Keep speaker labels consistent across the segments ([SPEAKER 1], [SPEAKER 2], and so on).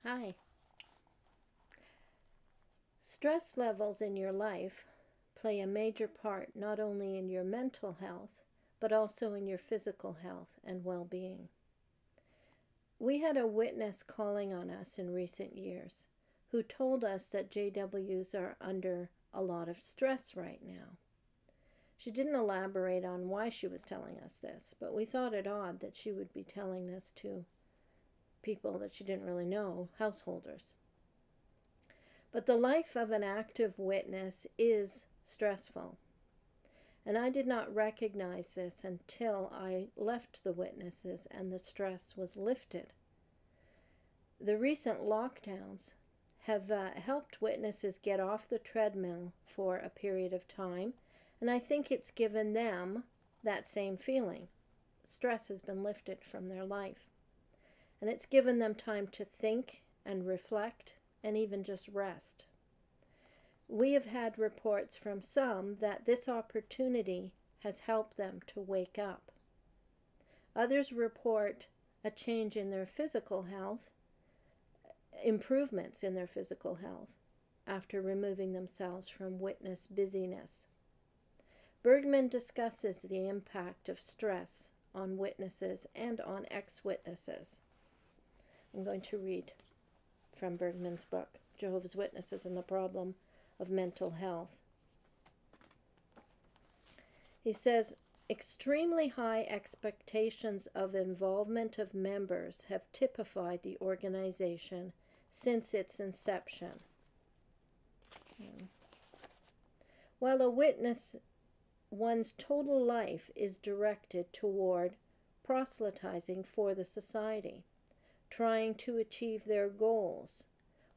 [SPEAKER 1] Hi. Stress levels in your life play a major part not only in your mental health, but also in your physical health and well-being. We had a witness calling on us in recent years who told us that JWs are under a lot of stress right now. She didn't elaborate on why she was telling us this, but we thought it odd that she would be telling this to people that she didn't really know, householders. But the life of an active witness is stressful. And I did not recognize this until I left the witnesses and the stress was lifted. The recent lockdowns have helped witnesses get off the treadmill for a period of time, and I think it's given them that same feeling. Stress has been lifted from their life. And it's given them time to think and reflect and even just rest. We have had reports from some that this opportunity has helped them to wake up. Others report a change in their physical health, improvements in their physical health after removing themselves from witness busyness. Bergman discusses the impact of stress on witnesses and on ex-witnesses. I'm going to read from Bergman's book, Jehovah's Witnesses and the Problem of Mental Health. He says, extremely high expectations of involvement of members have typified the organization since its inception. While a witness, one's total life is directed toward proselytizing for the society, trying to achieve their goals.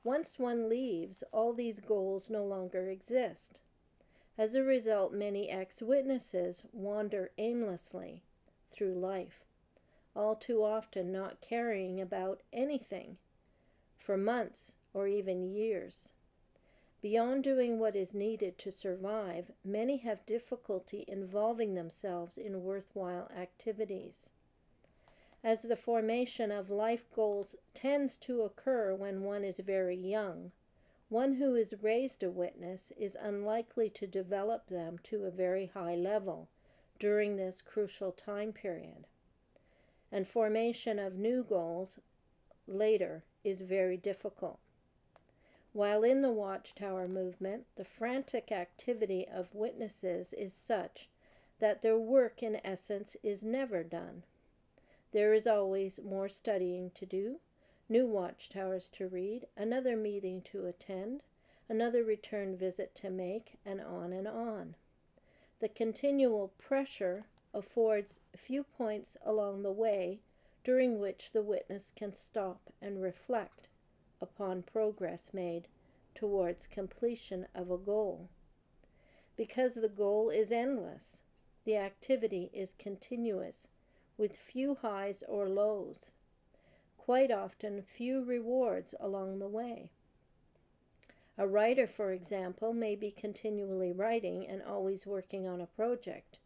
[SPEAKER 1] Once one leaves, all these goals no longer exist. As a result, many ex-witnesses wander aimlessly through life, all too often not caring about anything for months or even years. Beyond doing what is needed to survive, many have difficulty involving themselves in worthwhile activities. As the formation of life goals tends to occur when one is very young, one who is raised a witness is unlikely to develop them to a very high level during this crucial time period. And formation of new goals later is very difficult. While in the Watchtower movement, the frantic activity of witnesses is such that their work in essence is never done. There is always more studying to do, new watchtowers to read, another meeting to attend, another return visit to make, and on and on. The continual pressure affords few points along the way during which the witness can stop and reflect upon progress made towards completion of a goal. Because the goal is endless, the activity is continuous, with few highs or lows, quite often few rewards along the way. A writer, for example, may be continually writing and always working on a project,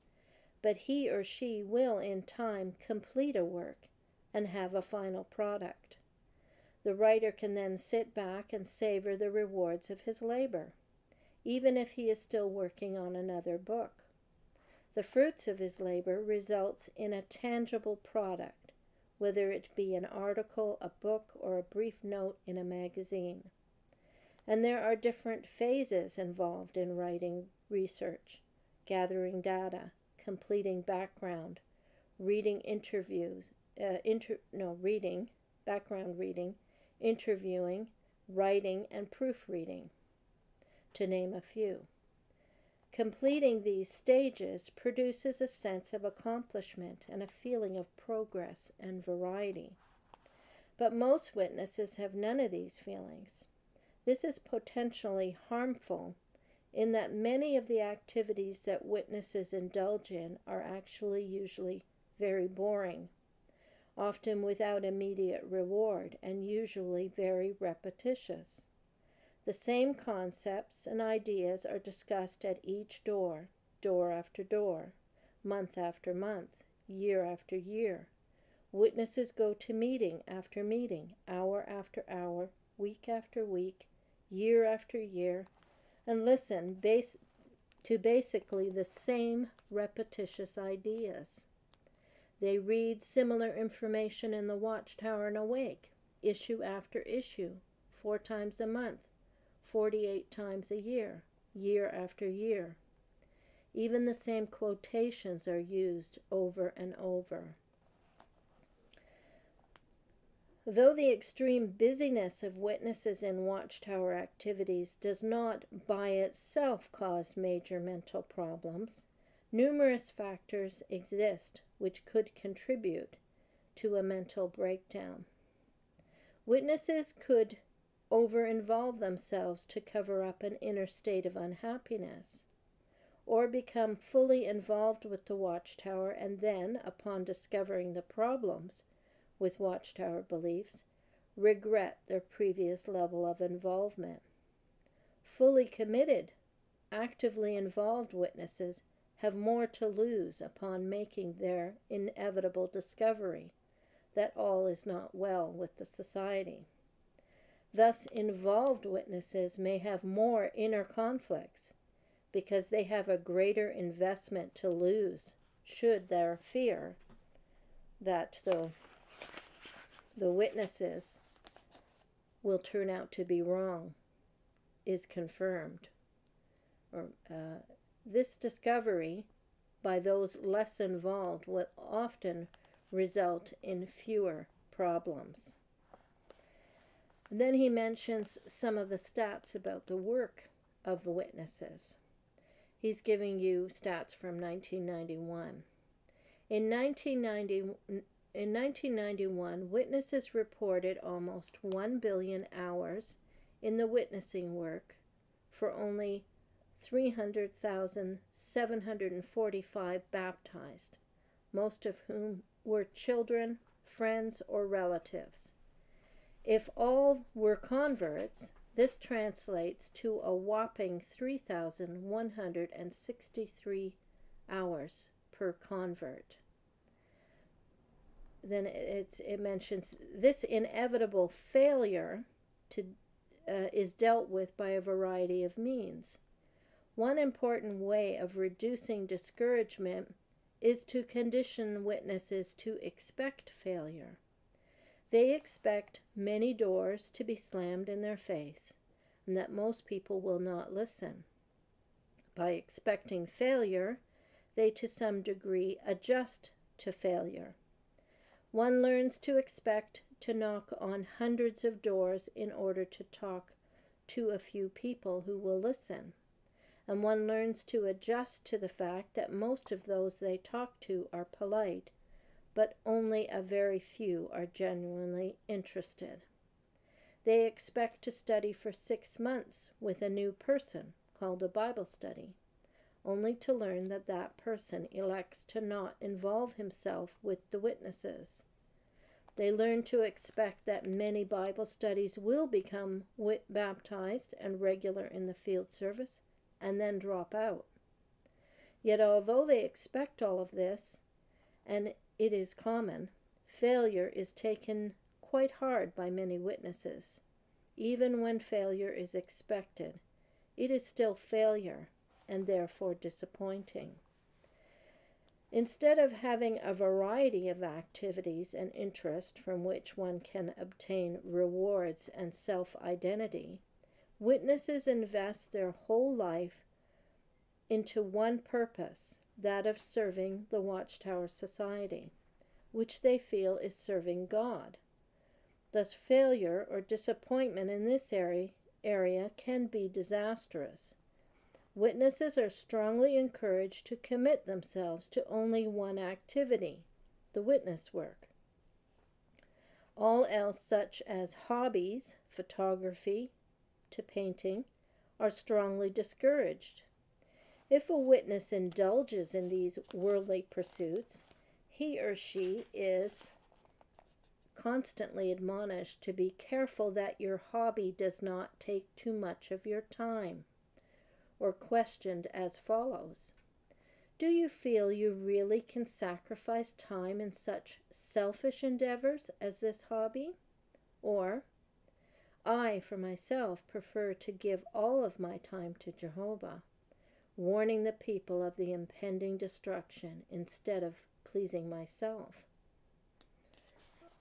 [SPEAKER 1] but he or she will in time complete a work and have a final product. The writer can then sit back and savor the rewards of his labor, even if he is still working on another book. The fruits of his labor results in a tangible product, whether it be an article, a book, or a brief note in a magazine. And there are different phases involved in writing research, gathering data, completing background, reading background reading, interviewing, writing, and proofreading, to name a few. Completing these stages produces a sense of accomplishment and a feeling of progress and variety. But most witnesses have none of these feelings. This is potentially harmful in that many of the activities that witnesses indulge in are actually usually very boring, often without immediate reward, and usually very repetitious. The same concepts and ideas are discussed at each door, door after door, month after month, year after year. Witnesses go to meeting after meeting, hour after hour, week after week, year after year, and listen to basically the same repetitious ideas. They read similar information in the Watchtower and awake, issue after issue, 4 times a month, 48 times a year, year after year. Even the same quotations are used over and over. Though the extreme busyness of witnesses in Watchtower activities does not by itself cause major mental problems, numerous factors exist which could contribute to a mental breakdown. Witnesses could over-involve themselves to cover up an inner state of unhappiness, or become fully involved with the Watchtower and then, upon discovering the problems with Watchtower beliefs, regret their previous level of involvement. Fully committed, actively involved witnesses have more to lose upon making their inevitable discovery that all is not well with the society. Thus, involved witnesses may have more inner conflicts because they have a greater investment to lose should their fear that the witnesses will turn out to be wrong is confirmed. This discovery by those less involved will often result in fewer problems. And then he mentions some of the stats about the work of the witnesses. He's giving you stats from 1991. In 1991, witnesses reported almost 1 billion hours in the witnessing work for only 300,745 baptized, most of whom were children, friends, or relatives. If all were converts, this translates to a whopping 3,163 hours per convert. Then it mentions this inevitable failure is dealt with by a variety of means. One important way of reducing discouragement is to condition witnesses to expect failure. They expect many doors to be slammed in their face and that most people will not listen. By expecting failure, they to some degree adjust to failure. One learns to expect to knock on hundreds of doors in order to talk to a few people who will listen. And one learns to adjust to the fact that most of those they talk to are polite, but only a very few are genuinely interested. They expect to study for 6 months with a new person, called a Bible study, only to learn that that person elects to not involve himself with the witnesses. They learn to expect that many Bible studies will become baptized and regular in the field service, and then drop out. Yet although they expect all of this, and it is common, failure is taken quite hard by many witnesses. Even when failure is expected, it is still failure and therefore disappointing. Instead of having a variety of activities and interests from which one can obtain rewards and self-identity, witnesses invest their whole life into one purpose, that of serving the Watchtower Society, which they feel is serving God. Thus, failure or disappointment in this area can be disastrous. Witnesses are strongly encouraged to commit themselves to only one activity, the witness work. All else, such as hobbies, photography, to painting, are strongly discouraged. If a witness indulges in these worldly pursuits, he or she is constantly admonished to be careful that your hobby does not take too much of your time, or questioned as follows: Do you feel you really can sacrifice time in such selfish endeavors as this hobby? Or, I, for myself, prefer to give all of my time to Jehovah, warning the people of the impending destruction instead of pleasing myself.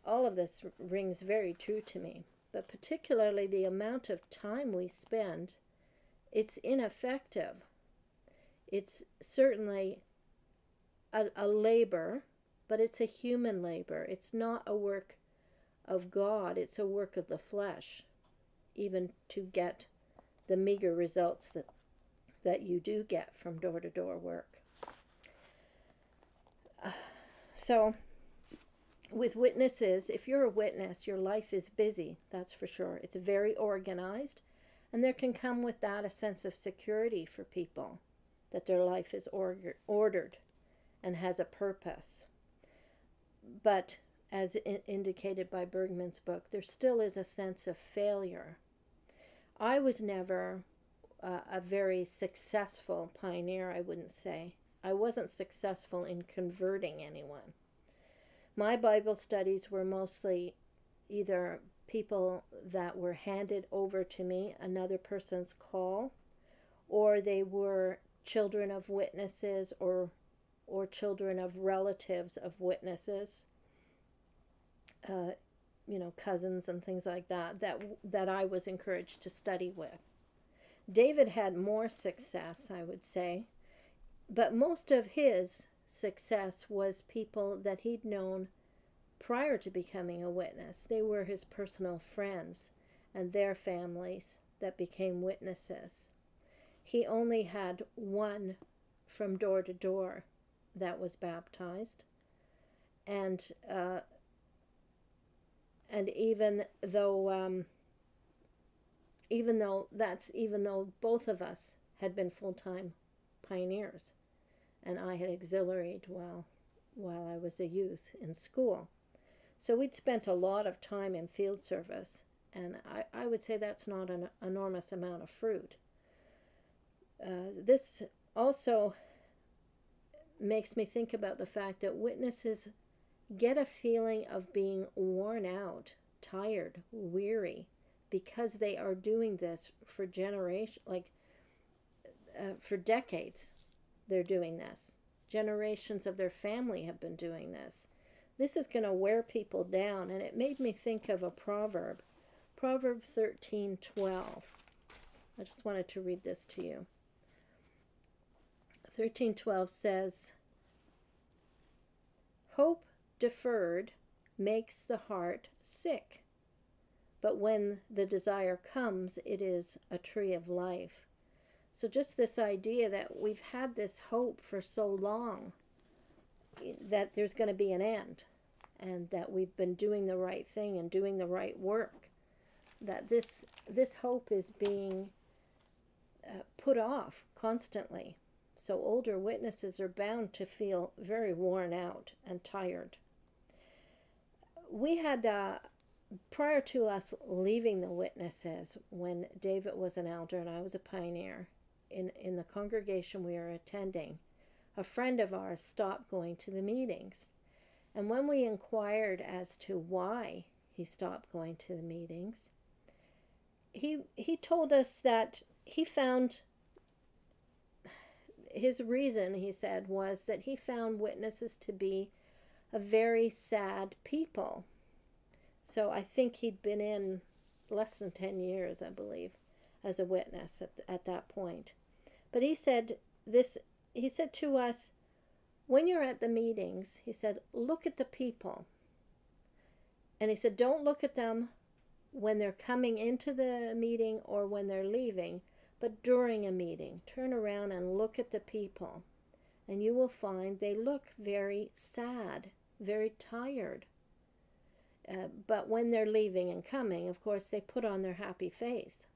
[SPEAKER 1] All of this rings very true to me, but particularly the amount of time we spend, it's ineffective. It's certainly a labor, but it's a human labor. It's not a work of God, it's a work of the flesh, even to get the meager results that you do get from door-to-door work. So, with witnesses, if you're a witness, your life is busy, that's for sure. It's very organized, and there can come with that a sense of security for people, that their life is ordered and has a purpose. But as indicated by Bergman's book, there still is a sense of failure. I was never a very successful pioneer, I wouldn't say. I wasn't successful in converting anyone. My Bible studies were mostly either people that were handed over to me, another person's call, or they were children of witnesses or children of relatives of witnesses, cousins and things like that I was encouraged to study with. David had more success, I would say, but most of his success was people that he'd known prior to becoming a witness. They were his personal friends and their families that became witnesses. He only had one from door to door that was baptized, and even though both of us had been full-time pioneers, and I had auxiliaried while I was a youth in school. So we'd spent a lot of time in field service, and I would say that's not an enormous amount of fruit. This also makes me think about the fact that witnesses get a feeling of being worn out, tired, weary, because they are doing this for for decades. They're doing this. Generations of their family have been doing this. This is going to wear people down, and it made me think of a proverb, Proverbs 13:12. I just wanted to read this to you. 13:12 says, "Hope deferred makes the heart sick, but when the desire comes, it is a tree of life." So just this idea that we've had this hope for so long that there's going to be an end, and that we've been doing the right thing and doing the right work, that this hope is being put off constantly. So older witnesses are bound to feel very worn out and tired. We had, prior to us leaving the witnesses, when David was an elder and I was a pioneer, in the congregation we were attending, a friend of ours stopped going to the meetings. And when we inquired as to why he stopped going to the meetings, he told us that he found, his reason, he said, was that he found witnesses to be a very sad people. So I think he'd been in less than 10 years, I believe, as a witness at that point. But he said to us, when you're at the meetings, he said, look at the people. And he said, don't look at them when they're coming into the meeting or when they're leaving, but during a meeting. Turn around and look at the people, and you will find they look very sad, very tired. But when they're leaving and coming, of course, they put on their happy face.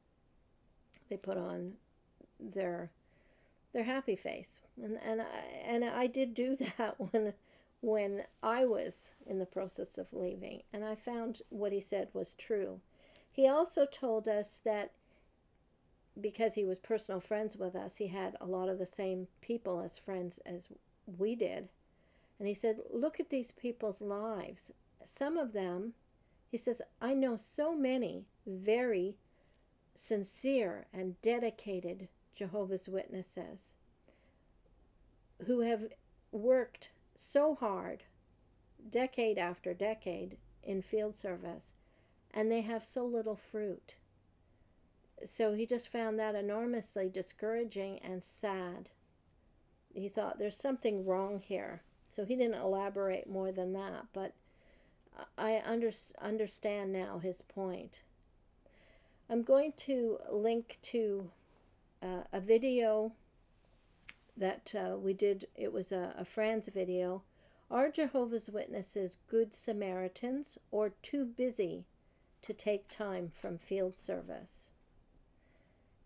[SPEAKER 1] They put on their happy face. And I did do that when I was in the process of leaving, and I found what he said was true. He also told us that because he was personal friends with us, he had a lot of the same people as friends as we did. And he said, look at these people's lives. Some of them, he says, I know so many very sincere and dedicated Jehovah's Witnesses who have worked so hard, decade after decade, in field service, and they have so little fruit. So he just found that enormously discouraging and sad. He thought there's something wrong here. So he didn't elaborate more than that, but I understand now his point. I'm going to link to a video that we did. It was a friend's video. Are Jehovah's Witnesses good Samaritans or too busy to take time from field service?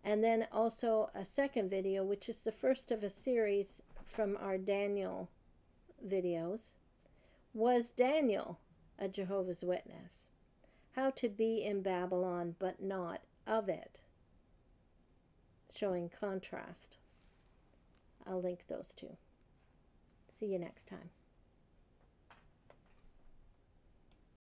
[SPEAKER 1] And then also a second video, which is the first of a series from our Daniel videos. Was Daniel a Jehovah's Witness? How to be in Babylon but not of it, showing contrast. I'll link those two. See you next time.